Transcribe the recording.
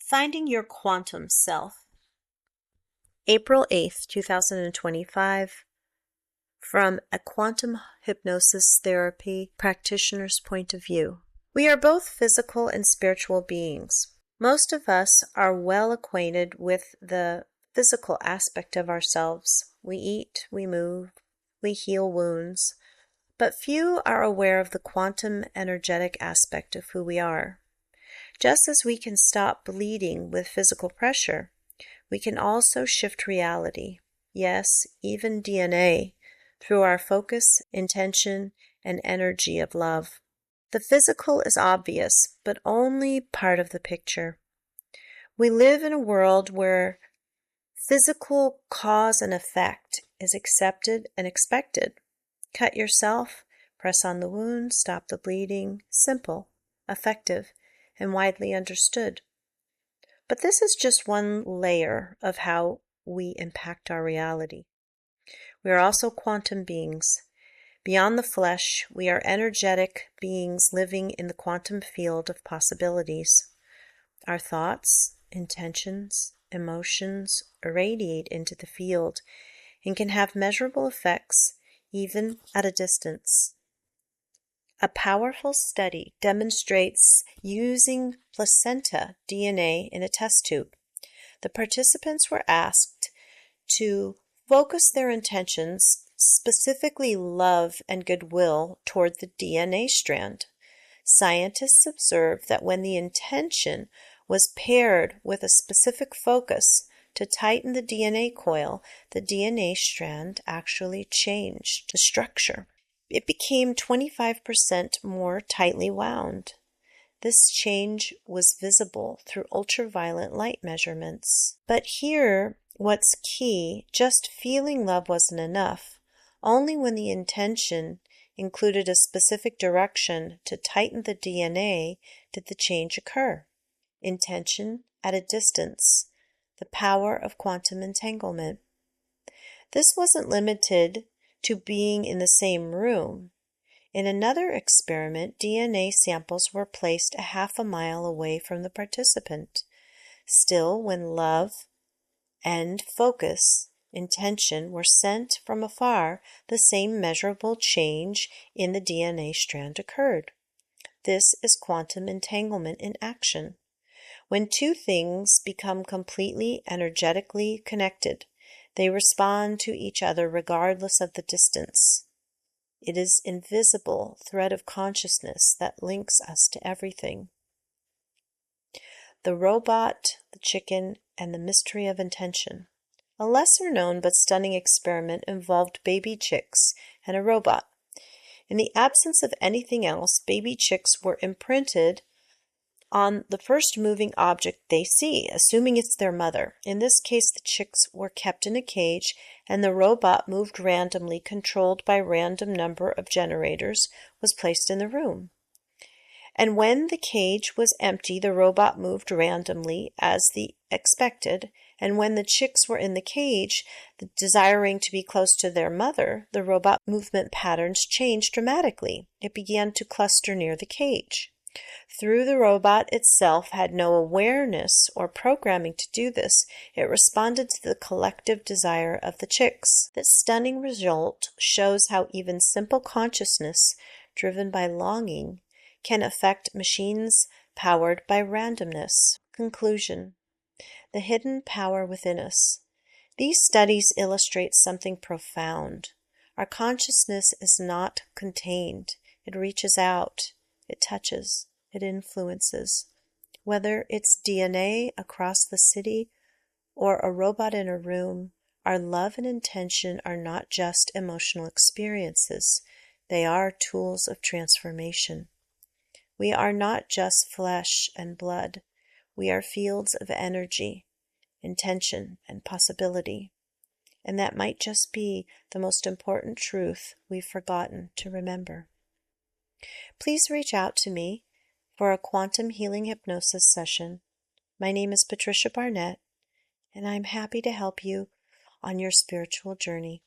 Finding Your Quantum Self. April 8th, 2025. From a quantum hypnosis therapy practitioner's point of view. We are both physical and spiritual beings. Most of us are well acquainted with the physical aspect of ourselves. We eat, we move, we heal wounds, but few are aware of the quantum energetic aspect of who we are. Just as we can stop bleeding with physical pressure, we can also shift reality, yes, even DNA, through our focus, intention, and energy of love. The physical is obvious, but only part of the picture. We live in a world where physical cause and effect is accepted and expected. Cut yourself, press on the wound, stop the bleeding, simple, effective, and widely understood. But this is just one layer of how we impact our reality. We are also quantum beings. Beyond the flesh, we are energetic beings living in the quantum field of possibilities. Our thoughts, intentions, emotions irradiate into the field and can have measurable effects even at a distance. A powerful study demonstrates using placenta DNA in a test tube. The participants were asked to focus their intentions, specifically love and goodwill, toward the DNA strand. Scientists observed that when the intention was paired with a specific focus to tighten the DNA coil, the DNA strand actually changed the structure. It became 25% more tightly wound. This change was visible through ultraviolet light measurements. But here, what's key, just feeling love wasn't enough. Only when the intention included a specific direction to tighten the DNA did the change occur. Intention at a distance, the power of quantum entanglement. This wasn't limited to being in the same room. In another experiment, DNA samples were placed a half a mile away from the participant. Still, when love and focus, intention were sent from afar, the same measurable change in the DNA strand occurred. This is quantum entanglement in action. When two things become completely energetically connected, they respond to each other regardless of the distance. It is invisible thread of consciousness that links us to everything. The robot, the chicken, and the mystery of intention. A lesser known but stunning experiment involved baby chicks and a robot. In the absence of anything else, baby chicks were imprinted on the first moving object they see, assuming it's their mother. In this case, the chicks were kept in a cage, and the robot, moved randomly, controlled by random number of generators, was placed in the room. And when the cage was empty, the robot moved randomly as the expected, and when the chicks were in the cage, desiring to be close to their mother, the robot movement patterns changed dramatically. It began to cluster near the cage. Though the robot itself had no awareness or programming to do this, it responded to the collective desire of the chicks. This stunning result shows how even simple consciousness, driven by longing, can affect machines powered by randomness. Conclusion: the hidden power within us. These studies illustrate something profound. Our consciousness is not contained. It reaches out. It touches. It influences. Whether it's DNA across the city or a robot in a room, our love and intention are not just emotional experiences. They are tools of transformation. We are not just flesh and blood. We are fields of energy, intention, and possibility. And that might just be the most important truth we've forgotten to remember. Please reach out to me for a quantum healing hypnosis session. My name is Patricia Barnett, and I'm happy to help you on your spiritual journey.